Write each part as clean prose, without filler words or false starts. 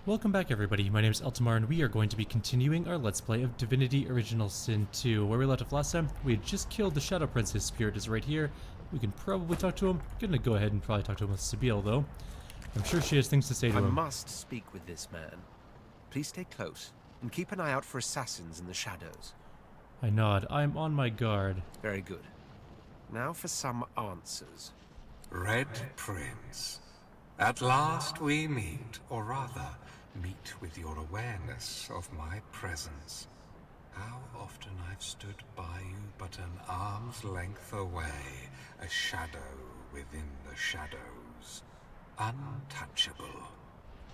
Welcome back everybody, my name is Eltimar and we are going to be continuing our Let's Play of Divinity Original Sin 2. Where we left off last time, we had just killed the Shadow Prince. His spirit is right here. We can probably talk to him. Gonna go ahead and probably talk to him with Sabine though. I'm sure she has things to say to him. I must speak with this man. Please stay close and keep an eye out for assassins in the shadows. I nod. I'm on my guard. Very good. Now for some answers. Red Prince, at last we meet, or rather, meet with your awareness of my presence. How often I've stood by you but an arm's length away, a shadow within the shadows. Untouchable.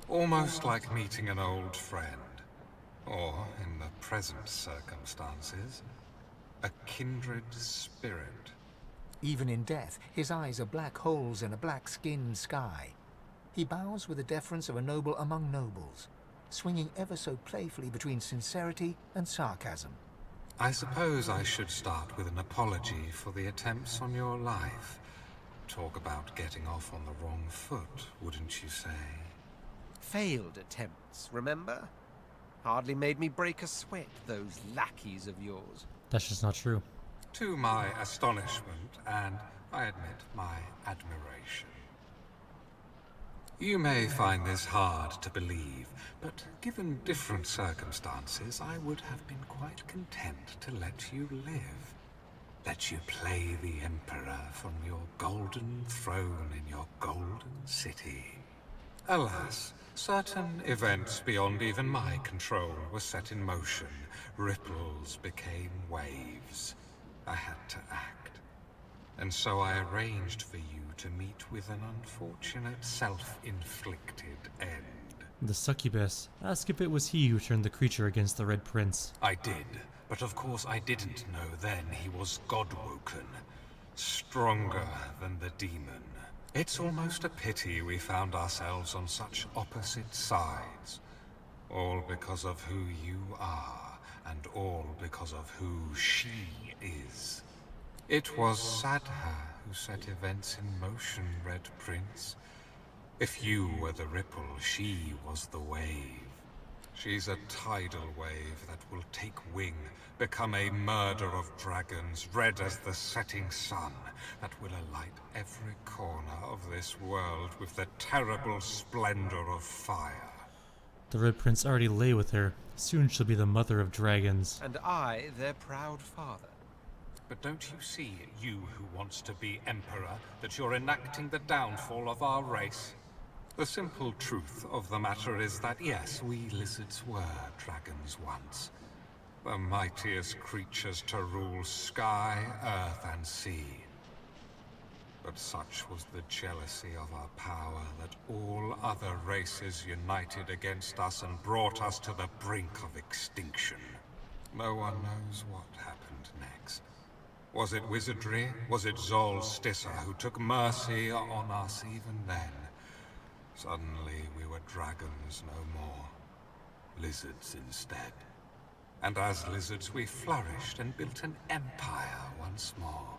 Almost like meeting an old friend. Or, in the present circumstances, a kindred spirit. Even in death, his eyes are black holes in a black-skinned sky. He bows with the deference of a noble among nobles, swinging ever so playfully between sincerity and sarcasm. I suppose I should start with an apology for the attempts on your life. Talk about getting off on the wrong foot, wouldn't you say? Failed attempts, remember? Hardly made me break a sweat, those lackeys of yours. That's just not true. To my astonishment, and I admit my admiration. You may find this hard to believe, but given different circumstances, I would have been quite content to let you live. Let you play the Emperor from your golden throne in your golden city. Alas, certain events beyond even my control were set in motion. Ripples became waves. I had to act. And so I arranged for you to meet with an unfortunate self-inflicted end. The succubus. Ask if it was he who turned the creature against the Red Prince. I did, but of course I didn't know then he was God-woken. Stronger than the demon. It's almost a pity we found ourselves on such opposite sides. All because of who you are, and all because of who she is. It was Sadha who set events in motion, Red Prince. If you were the ripple, she was the wave. She's a tidal wave that will take wing, become a murder of dragons, red as the setting sun, that will alight every corner of this world with the terrible splendor of fire. The Red Prince already lay with her. Soon she'll be the mother of dragons. And I, their proud father. But don't you see, you who wants to be Emperor, that you're enacting the downfall of our race? The simple truth of the matter is that yes, we lizards were dragons once. The mightiest creatures to rule sky, earth, and sea. But such was the jealousy of our power that all other races united against us and brought us to the brink of extinction. No one knows what happened next. Was it wizardry? Was it Zol Stissa who took mercy on us even then? Suddenly we were dragons no more. Lizards instead. And as lizards we flourished and built an empire once more.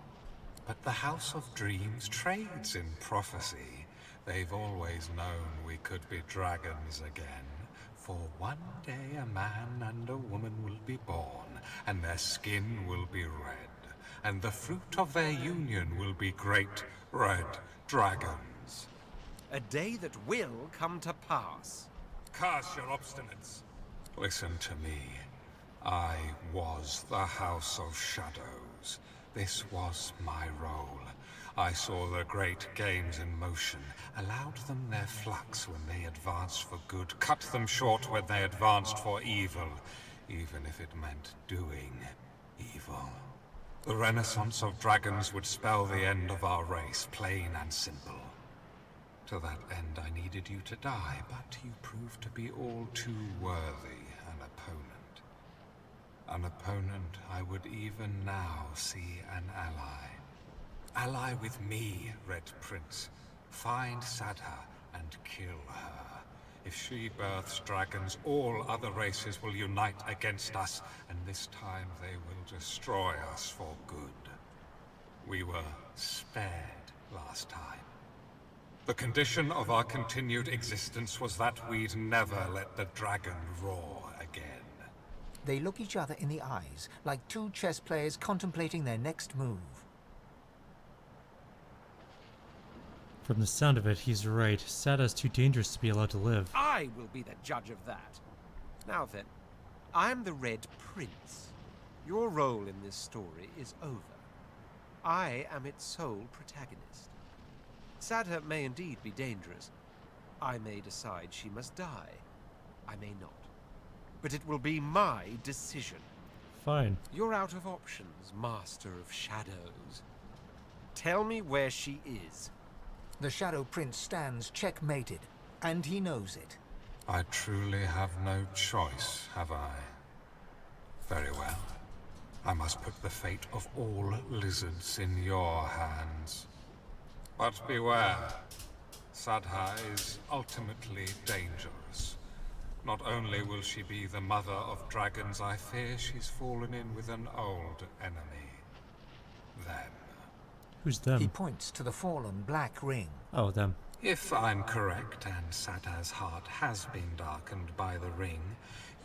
But the House of Dreams trades in prophecy. They've always known we could be dragons again. For one day a man and a woman will be born, and their skin will be red. And the fruit of their union will be great red dragons. A day that will come to pass. Curse your obstinance. Listen to me. I was the House of Shadows. This was my role. I saw the great games in motion, allowed them their flux when they advanced for good, cut them short when they advanced for evil, even if it meant doing evil. The renaissance of dragons would spell the end of our race, plain and simple. To that end I needed you to die, but you proved to be all too worthy an opponent. An opponent I would even now see an ally. Ally with me, Red Prince. Find Sadha and kill her. If she births dragons, all other races will unite against us, and this time they will destroy us for good. We were spared last time. The condition of our continued existence was that we'd never let the dragon roar again. They look each other in the eyes, like two chess players contemplating their next move. From the sound of it, he's right. Sada's too dangerous to be allowed to live. I will be the judge of that. Now then, I'm the Red Prince. Your role in this story is over. I am its sole protagonist. Sada may indeed be dangerous. I may decide she must die. I may not. But it will be my decision. Fine. You're out of options, Master of Shadows. Tell me where she is. The Shadow Prince stands checkmated, and he knows it. I truly have no choice, have I? Very well. I must put the fate of all lizards in your hands. But beware. Sadha is ultimately dangerous. Not only will she be the mother of dragons, I fear she's fallen in with an old enemy. Them. Who's them? He points to the fallen black ring. Oh, them. If I'm correct, and Sadha's heart has been darkened by the ring,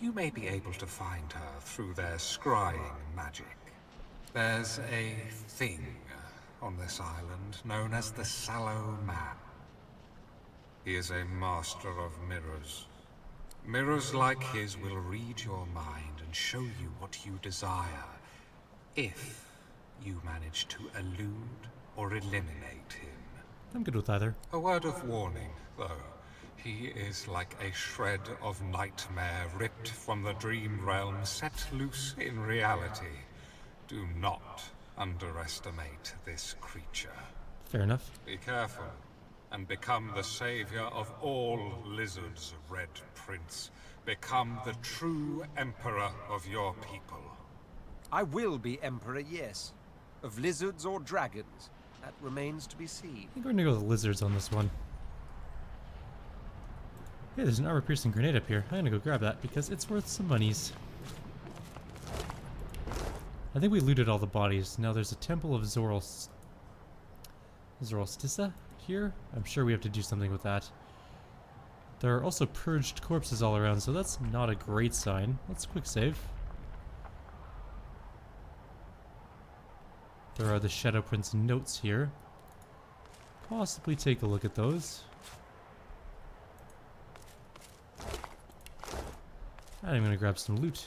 you may be able to find her through their scrying magic. There's a thing on this island known as the Sallow Man. He is a master of mirrors. Mirrors like his will read your mind and show you what you desire, if you manage to elude or eliminate him. I'm good with either. A word of warning, though. He is like a shred of nightmare ripped from the dream realm, set loose in reality. Do not underestimate this creature. Fair enough. Be careful, and become the savior of all lizards, Red Prince. Become the true emperor of your people. I will be Emperor, yes. Of lizards or dragons, that remains to be seen. I think we're gonna go with lizards on this one. Hey, there's an armor-piercing grenade up here. I'm gonna go grab that because it's worth some monies. I think we looted all the bodies. Now there's a temple of Zorolstissa here. I'm sure we have to do something with that. There are also purged corpses all around, so that's not a great sign. Let's quick save. There are the Shadow Prince notes here. Possibly take a look at those. I'm gonna grab some loot.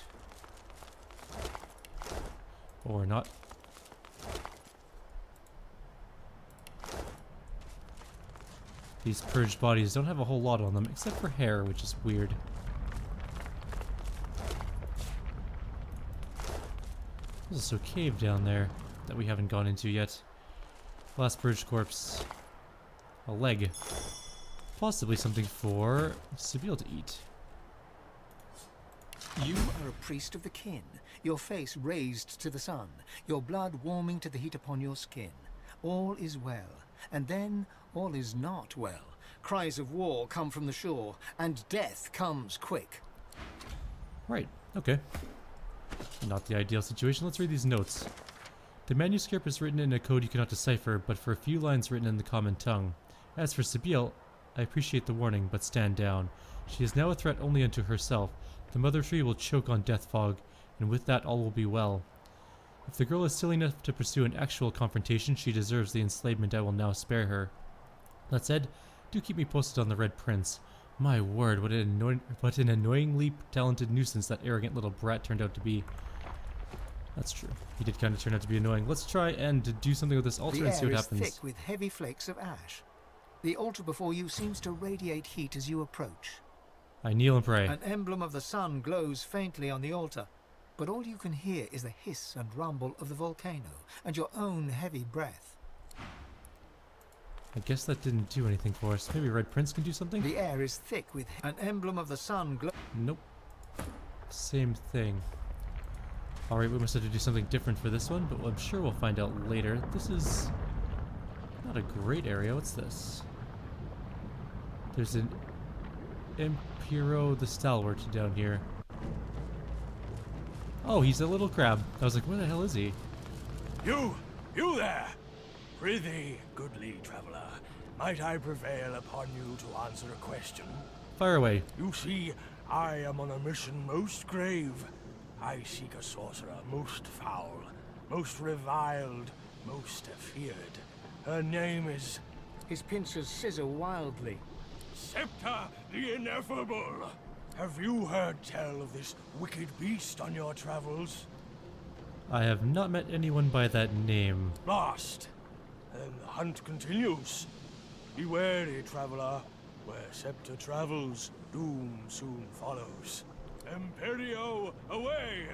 Or not. These purged bodies don't have a whole lot on them, except for hair, which is weird. There's also a cave down there that we haven't gone into yet. Last purged corpse. A leg. Possibly something for Sibyl to eat. You are a priest of the kin, your face raised to the sun, your blood warming to the heat upon your skin. All is well, and then all is not well. Cries of war come from the shore, and death comes quick. Right, okay. Not the ideal situation. Let's read these notes. The manuscript is written in a code you cannot decipher, but for a few lines written in the common tongue. As for Sibyl, I appreciate the warning, but stand down. She is now a threat only unto herself. The mother tree will choke on death fog, and with that all will be well. If the girl is silly enough to pursue an actual confrontation, she deserves the enslavement I will now spare her. That said, do keep me posted on the Red Prince. My word, what an annoyingly talented nuisance that arrogant little brat turned out to be. That's true. He did kind of turn out to be annoying. Let's try and do something with this altar and see what happens. The air is thick with heavy flakes of ash. The altar before you seems to radiate heat as you approach. I kneel and pray. An emblem of the sun glows faintly on the altar, but all you can hear is the hiss and rumble of the volcano and your own heavy breath. I guess that didn't do anything for us. Maybe Red Prince can do something? The air is thick with an emblem of the sun Nope. Same thing. Alright, we must have to do something different for this one, but I'm sure we'll find out later. This is not a great area. What's this? There's an Impero the Stalwart down here. Oh, he's a little crab. I was like, where the hell is he? You there! Prithee, goodly traveler, Might I prevail upon you to answer a question? Fire away. You see, I am on a mission most grave. I seek a sorcerer most foul, most reviled, most feared. Her name is His pincers scissor wildly. Septa the Ineffable. Have you heard tell of this wicked beast on your travels? I have not met anyone by that name. Lost. Then the hunt continues. Be wary, traveler. Where Septa travels, doom soon follows. Imperio, away!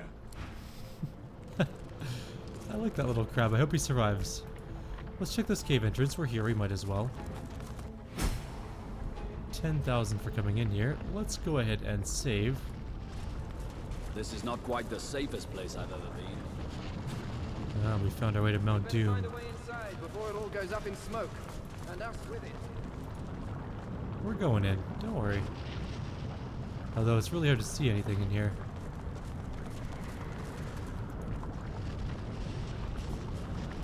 I like that little crab. I hope he survives. Let's check this cave entrance. We're here. We might as well. 10,000 for coming in here. Let's go ahead and save. This is not quite the safest place I've ever been. Ah, we found our way to Mount Doom. Find a way inside before it all goes up in smoke, and us with it. We're going in. Don't worry. Although it's really hard to see anything in here.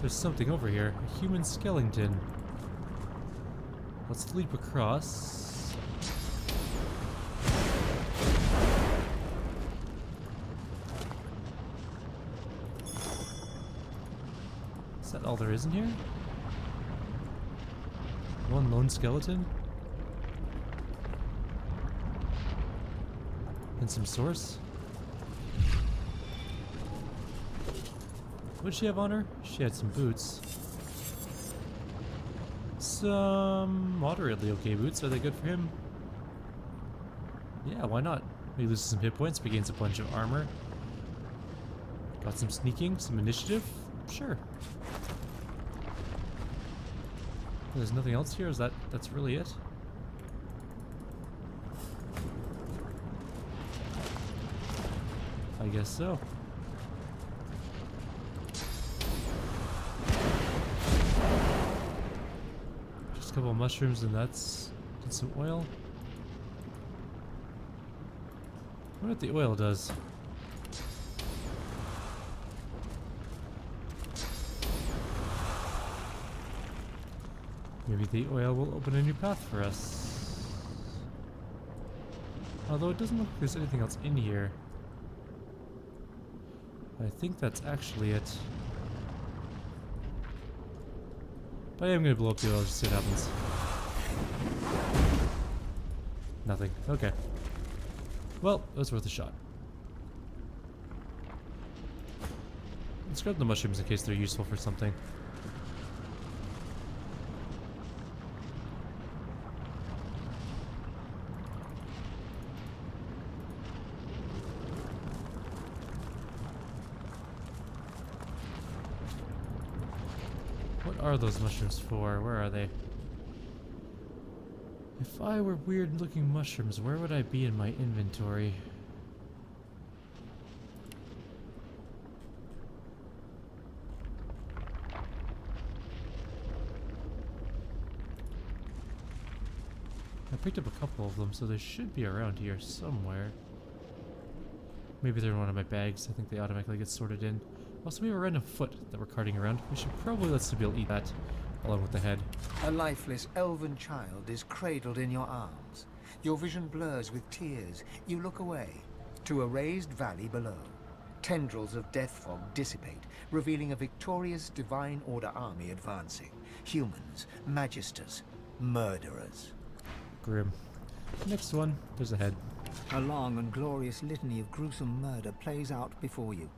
There's something over here. A human skeleton. Let's leap across. Is that all there is in here? One lone skeleton? And some source? What did she have on her? She had some boots. Some moderately okay boots. Are they good for him? Yeah, why not? He loses some hit points, but gains a bunch of armor. Got some sneaking, some initiative. Sure. There's nothing else here? Is that's really it? I guess so. Just a couple of mushrooms and that's and some oil. I wonder what the oil does. Maybe the oil will open a new path for us. Although it doesn't look like there's anything else in here. I think that's actually it. But I am going to blow up the oil just to see what happens. Nothing. Okay. Well, it was worth a shot. Let's grab the mushrooms in case they're useful for something. What are those mushrooms for? Where are they? If I were weird looking mushrooms, where would I be in my inventory? I picked up a couple of them, so they should be around here somewhere. Maybe they're in one of my bags. I think they automatically get sorted in. Also, we have a random foot that we're carting around. We should probably let Sibyl eat that, along with the head. A lifeless elven child is cradled in your arms. Your vision blurs with tears. You look away to a raised valley below. Tendrils of death fog dissipate, revealing a victorious Divine Order army advancing. Humans, magisters, murderers. Grim. Next one, there's a head. A long and glorious litany of gruesome murder plays out before you.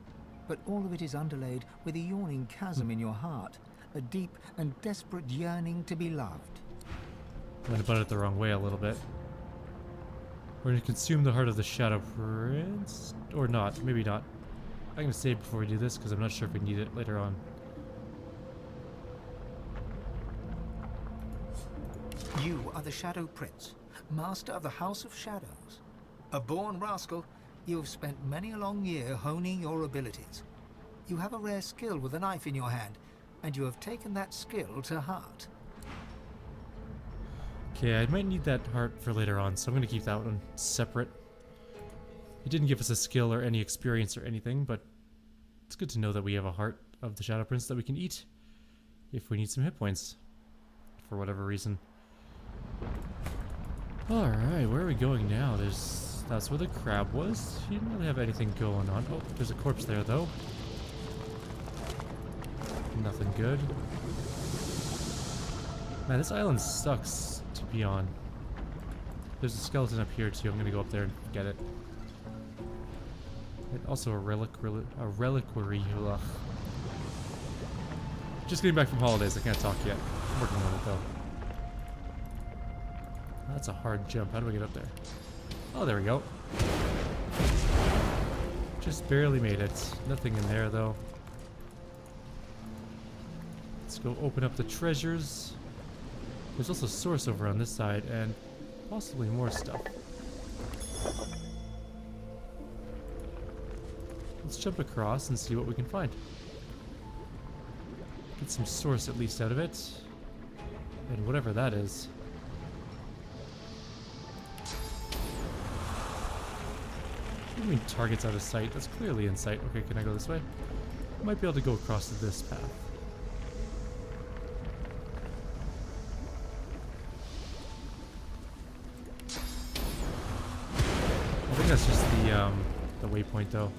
But all of it is underlaid with a yawning chasm in your heart. A deep and desperate yearning to be loved. Went about it the wrong way a little bit. We're going to consume the heart of the Shadow Prince? Or not. Maybe not. I'm going to save before we do this because I'm not sure if we need it later on. You are the Shadow Prince, master of the House of Shadows. A born rascal, you have spent many a long year honing your abilities. You have a rare skill with a knife in your hand, and you have taken that skill to heart. Okay, I might need that heart for later on, so I'm going to keep that one separate. It didn't give us a skill or any experience or anything, but it's good to know that we have a heart of the Shadow Prince that we can eat if we need some hit points, for whatever reason. Alright, where are we going now? That's where the crab was. He didn't really have anything going on. Oh, there's a corpse there though. Nothing good. Man, this island sucks to be on. There's a skeleton up here too. I'm gonna go up there and get it. And also a reliquary. Ugh. Just getting back from holidays. I can't talk yet. I'm working on it though. That's a hard jump. How do I get up there? Oh, there we go. Just barely made it. Nothing in there though. Let's go open up the treasures. There's also a source over on this side and possibly more stuff. Let's jump across and see what we can find. Get some source at least out of it. And whatever that is. What do you mean target's out of sight? That's clearly in sight. Okay, can I go this way? I might be able to go across to this path. I think that's just the waypoint though.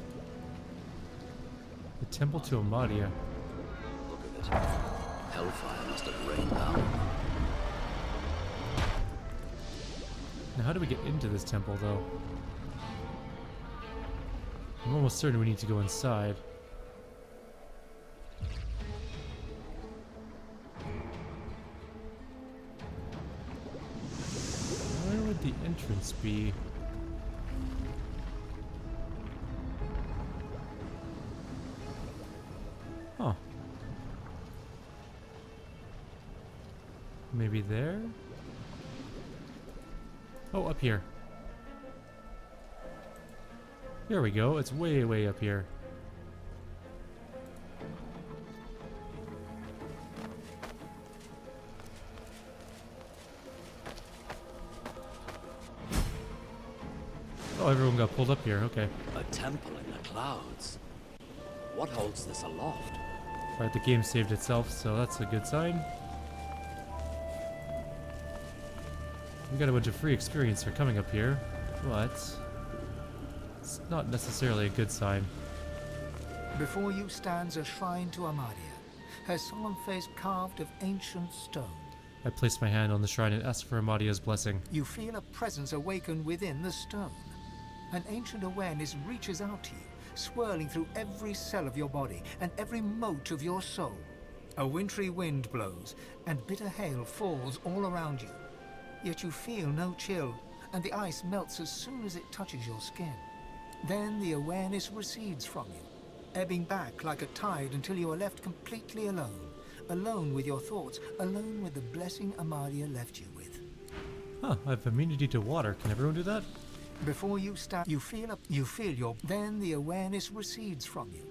The temple to Amadia. Look at it. Hellfire must have rained down. Now how do we get into this temple though? I'm almost certain we need to go inside. Where would the entrance be? Huh. Maybe there? Oh, up here. There we go. It's way, way up here. Oh, everyone got pulled up here. Okay. A temple in the clouds. What holds this aloft? Alright, the game saved itself, so that's a good sign. We got a bunch of free experience for coming up here, but it's not necessarily a good sign. Before you stands a shrine to Amadia, her solemn face carved of ancient stone. I place my hand on the shrine and ask for Amadia's blessing. You feel a presence awaken within the stone. An ancient awareness reaches out to you, swirling through every cell of your body and every mote of your soul. A wintry wind blows, and bitter hail falls all around you. Yet you feel no chill, and the ice melts as soon as it touches your skin. Then the awareness recedes from you, ebbing back like a tide until you are left completely alone. Alone with your thoughts, alone with the blessing Amadia left you with. Huh, I have immunity to water. Can everyone do that? Before you start, you feel your. Then the awareness recedes from you,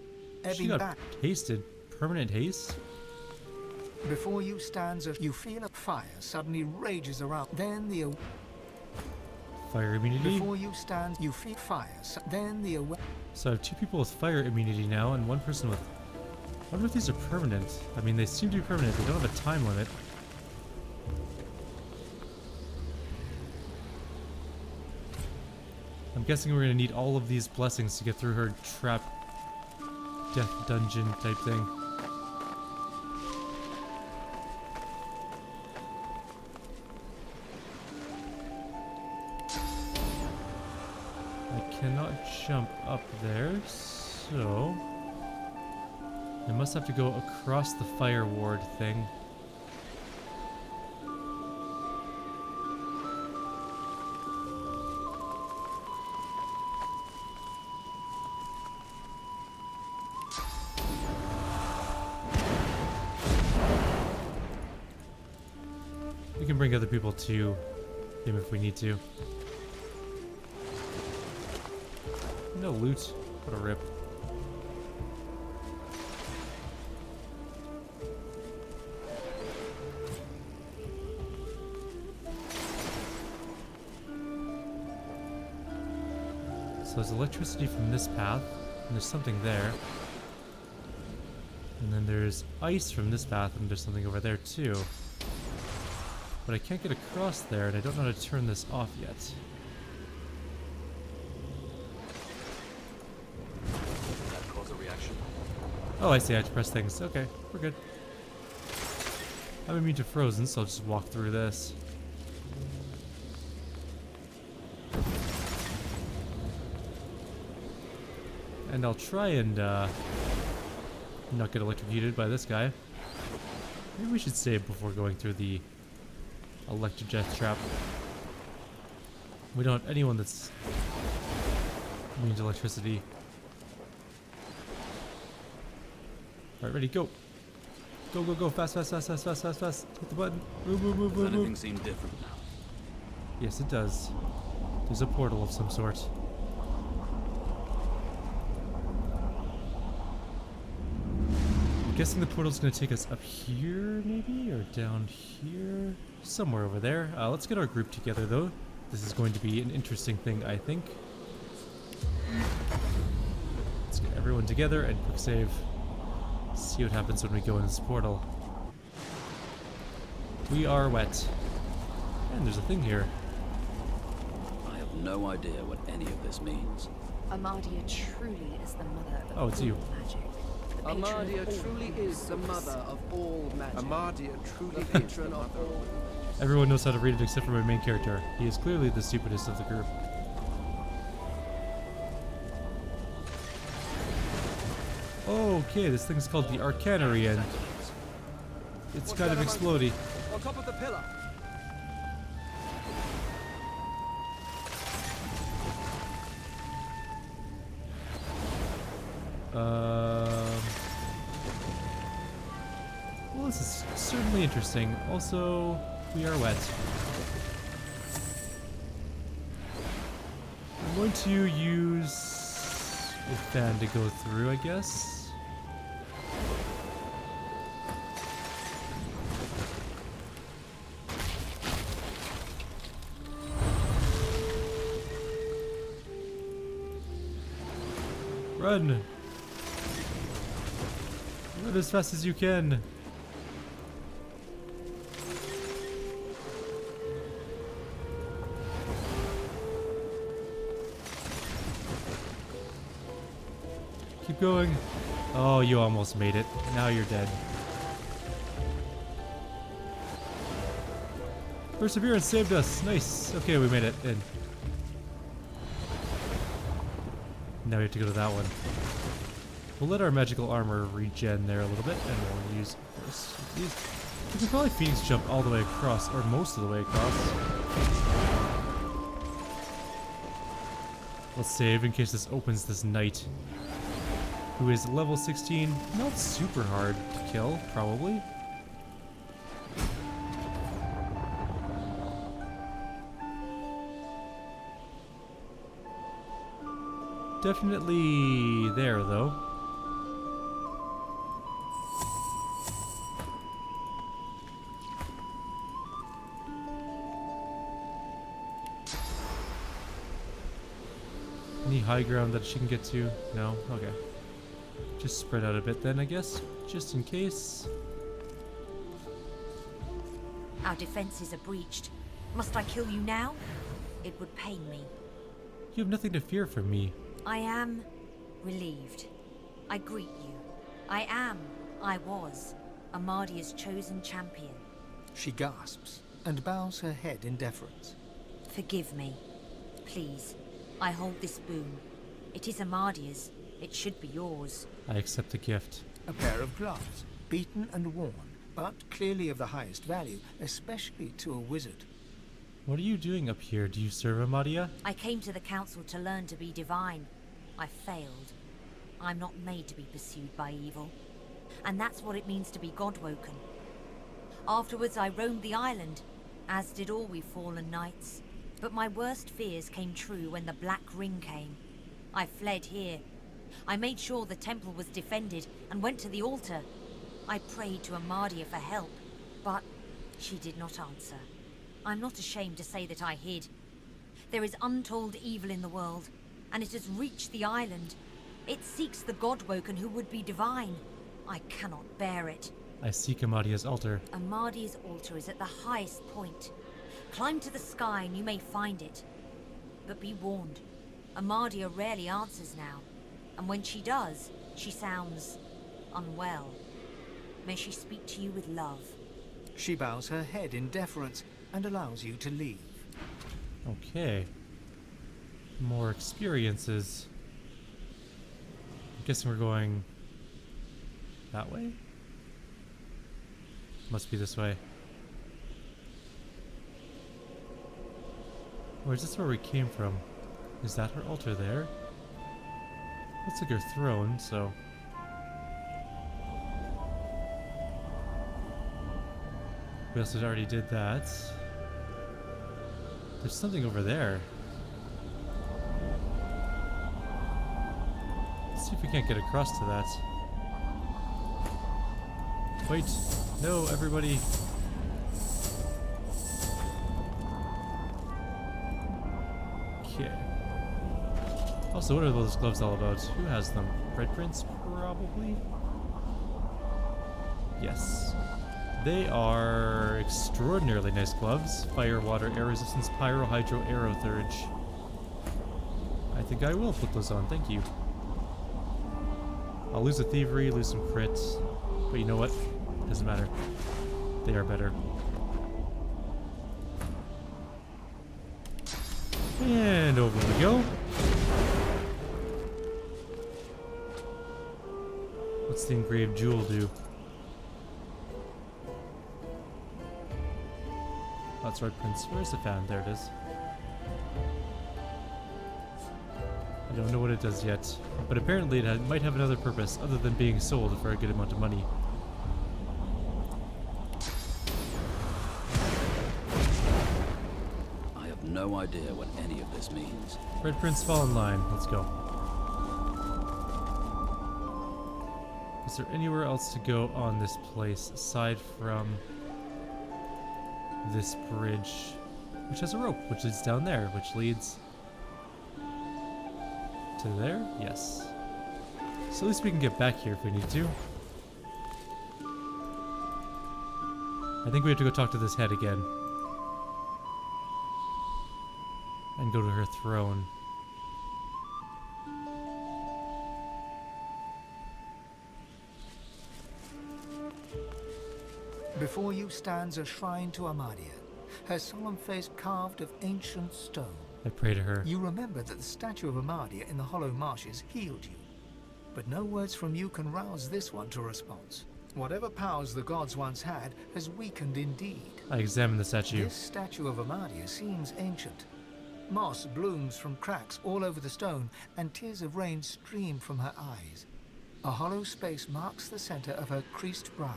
She ebbing got back. hasted. Permanent haste? Before you stands you feel a fire suddenly rages around. Then the Fire immunity? before you stand, you feel fire. Then the So I have two people with fire immunity now and one person with... I wonder if these are permanent. I mean, they seem to be permanent. They don't have a time limit. I'm guessing we're going to need all of these blessings to get through her trap death dungeon type thing. I cannot jump up there, so... I must have to go across the fire ward thing. We can bring other people to him if we need to. No loot. What a rip. So there's electricity from this path, and there's something there. And then there's ice from this path, and there's something over there too. But I can't get across there, and I don't know how to turn this off yet. That cause a reaction? Oh, I see. I have to press things. Okay, we're good. I'm immune to frozen, so I'll just walk through this. And I'll try and not get electrocuted by this guy. Maybe we should save before going through the electrojet trap. We don't want anyone that's immune to electricity. Alright, ready, go! Go, go, go! Fast, fast, fast, fast, fast, fast, fast! Hit the button! Move, move, move, Does move, anything move! seem different now? Yes, it does. There's a portal of some sort. I'm guessing the portal's gonna take us up here, maybe? Or down here? Somewhere over there. Let's get our group together, though. This is going to be an interesting thing, I think. Let's get everyone together and quick save. See what happens when we go in this portal. We are wet. And there's a thing here. I have no idea what any of this means. Amadia truly is the mother of Oh, it's you. all magic. The patron Amadia of all truly is the mother of all magic. Amadia truly The is patron the of mother. all. Everyone knows how to read it except for my main character. He is clearly the stupidest of the group. Okay, this thing's called the Arcanery, and it's kind of explodey. On top of the pillar. Well, this is certainly interesting. Also, we are wet. I'm going to use a fan to go through, I guess. Run! Run as fast as you can. Keep going. Oh, you almost made it. Now you're dead. Perseverance saved us. Nice. Okay, we made it in. Now we have to go to that one. We'll let our magical armor regen there a little bit, and we'll use these. We can probably Phoenix jump all the way across, or most of the way across. Let's save in case this opens this knight, who is level 16. Not super hard to kill, probably. Definitely there, though. Any high ground that she can get to? No? Okay. Just spread out a bit then, I guess. Just in case. Our defenses are breached. Must I kill you now? It would pain me. You have nothing to fear from me. I am relieved. I greet you. I was Amadia's chosen champion. She gasps and bows her head in deference. Forgive me. Please. I hold this boon. It is Amadia's. It should be yours. I accept the gift. A pair of gloves, beaten and worn, but clearly of the highest value, especially to a wizard. What are you doing up here? Do you serve Amadia? I came to the council to learn to be divine. I failed. I'm not made to be pursued by evil. And that's what it means to be God-woken. Afterwards, I roamed the island, as did all we fallen knights. But my worst fears came true when the Black Ring came. I fled here. I made sure the temple was defended and went to the altar. I prayed to Amadia for help, but she did not answer. I'm not ashamed to say that I hid. There is untold evil in the world, and it has reached the island. It seeks the God-woken who would be divine. I cannot bear it. I seek Amadia's altar. Amadia's altar is at the highest point. Climb to the sky and you may find it. But be warned, Amadia rarely answers now. And when she does, she sounds unwell. May she speak to you with love. She bows her head in deference and allows you to leave. Okay. More experiences. I'm guessing we're going that way? Must be this way. Or is this where we came from? Is that her altar there? Looks like her throne, so... We also already did that. There's something over there. Let's see if we can't get across to that. Wait. No, everybody. Okay. Also, what are those gloves all about? Who has them? Red Prince, probably? Yes. They are extraordinarily nice gloves. Fire, water, air resistance, pyro, hydro, aerotherge. I think I will put those on, thank you. I'll lose a thievery, lose some crits. But you know what? Doesn't matter. They are better. And over we go. What's the engraved jewel do? That's right, Prince. Where's the fan? There it is. I don't know what it does yet, but apparently it might have another purpose other than being sold for a good amount of money. I have no idea what any of this means. Red Prince, fall in line. Let's go. Is there anywhere else to go on this place aside from this bridge, which has a rope, which leads down there, which leads to there? Yes. So at least we can get back here if we need to. I think we have to go talk to this head again. And go to her throne. Before you stands a shrine to Amadia, her solemn face carved of ancient stone. I pray to her. You remember that the statue of Amadia in the hollow marshes healed you. But no words from you can rouse this one to response. Whatever powers the gods once had has weakened indeed. I examine the statue. This statue of Amadia seems ancient. Moss blooms from cracks all over the stone, and tears of rain stream from her eyes. A hollow space marks the center of her creased brow.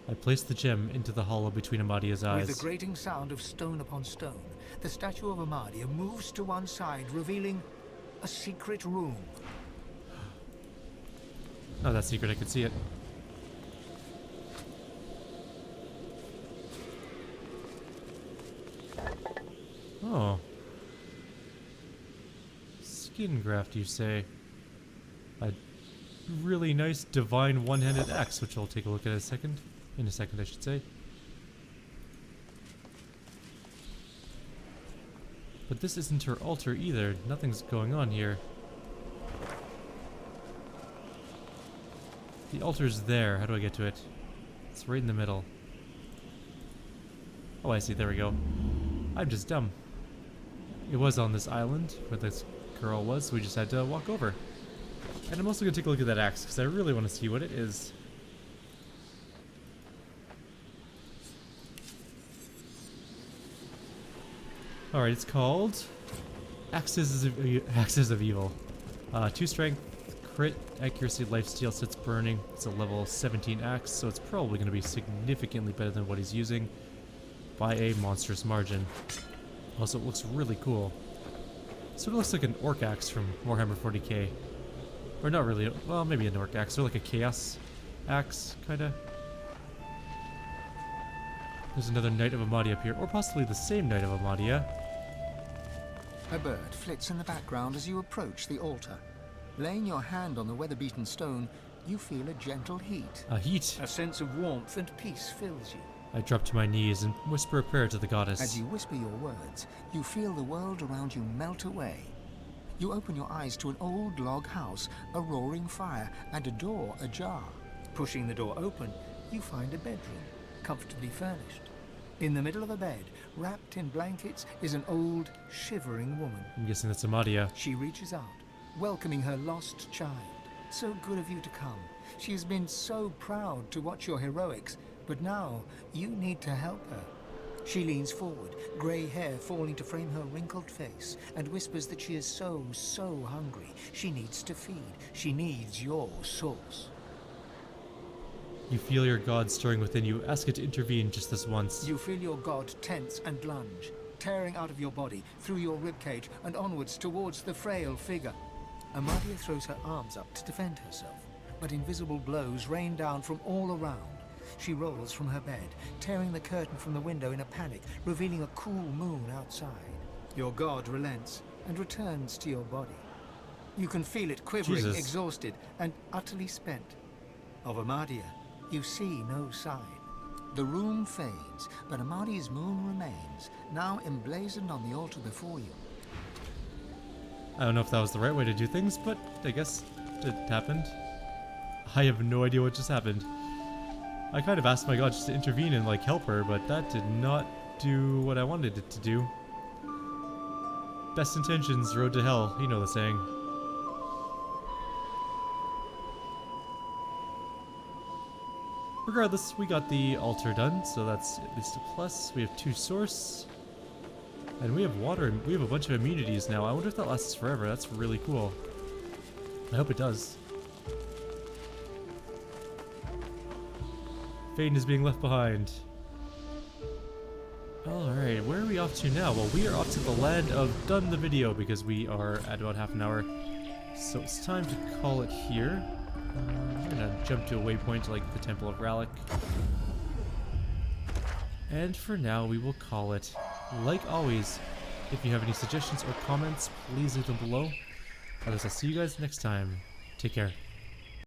I place the gem into the hollow between Amadia's eyes. With the grating sound of stone upon stone, the statue of Amadia moves to one side, revealing a secret room. Oh, that's secret. I could see it. Oh. Skin graft, you say? A really nice divine one-handed axe, which I'll take a look at in a second, I should say. But this isn't her altar either. Nothing's going on here. The altar's there. How do I get to it? It's right in the middle. Oh, I see. There we go. I'm just dumb. It was on this island where this girl was, so we just had to walk over. And I'm also going to take a look at that axe, because I really want to see what it is. Alright, it's called Axes of Evil. 2 strength, crit, accuracy, lifesteal, sits burning. It's a level 17 axe, so it's probably going to be significantly better than what he's using by a monstrous margin. Also, it looks really cool. Sort of looks like an orc axe from Warhammer 40k. Or not really, well, maybe an orc axe, or like a chaos axe, kinda. There's another Knight of Amadia up here, or possibly the same Knight of Amadia. A bird flits in the background as you approach the altar. Laying your hand on the weather-beaten stone, you feel a gentle heat. A heat. A sense of warmth and peace fills you. I drop to my knees and whisper a prayer to the goddess. As you whisper your words, you feel the world around you melt away. You open your eyes to an old log house, a roaring fire, and a door ajar. Pushing the door open, you find a bedroom, comfortably furnished. In the middle of a bed, wrapped in blankets, is an old, shivering woman. I'm guessing that's Amadia. She reaches out, welcoming her lost child. So good of you to come. She has been so proud to watch your heroics, but now you need to help her. She leans forward, grey hair falling to frame her wrinkled face, and whispers that she is so hungry. She needs to feed. She needs your source. You feel your god stirring within you. Ask it to intervene just this once. You feel your god tense and lunge, tearing out of your body, through your ribcage, and onwards towards the frail figure. Amadia throws her arms up to defend herself, but invisible blows rain down from all around. She rolls from her bed, tearing the curtain from the window in a panic, revealing a cool moon outside. Your god relents and returns to your body. You can feel it quivering, Jesus. exhausted, and utterly spent. Of Amadia, you see no sign. The room fades, but Amadia's moon remains, now emblazoned on the altar before you. I don't know if that was the right way to do things, but I guess it happened. I have no idea what just happened. I kind of asked my god just to intervene and like help her, but that did not do what I wanted it to do. Best intentions, road to hell, you know the saying. Regardless, we got the altar done, so that's at least a plus. We have 2 source. And we have water, and we have a bunch of immunities now. I wonder if that lasts forever. That's really cool. I hope it does. Faden is being left behind. Alright, where are we off to now? Well, we are off to the land of done the video because we are at about half an hour. So it's time to call it here. I'm gonna jump to a waypoint like the Temple of Rallic. And for now, we will call it. Like always, if you have any suggestions or comments, please leave them below. Otherwise, I'll see you guys next time. Take care.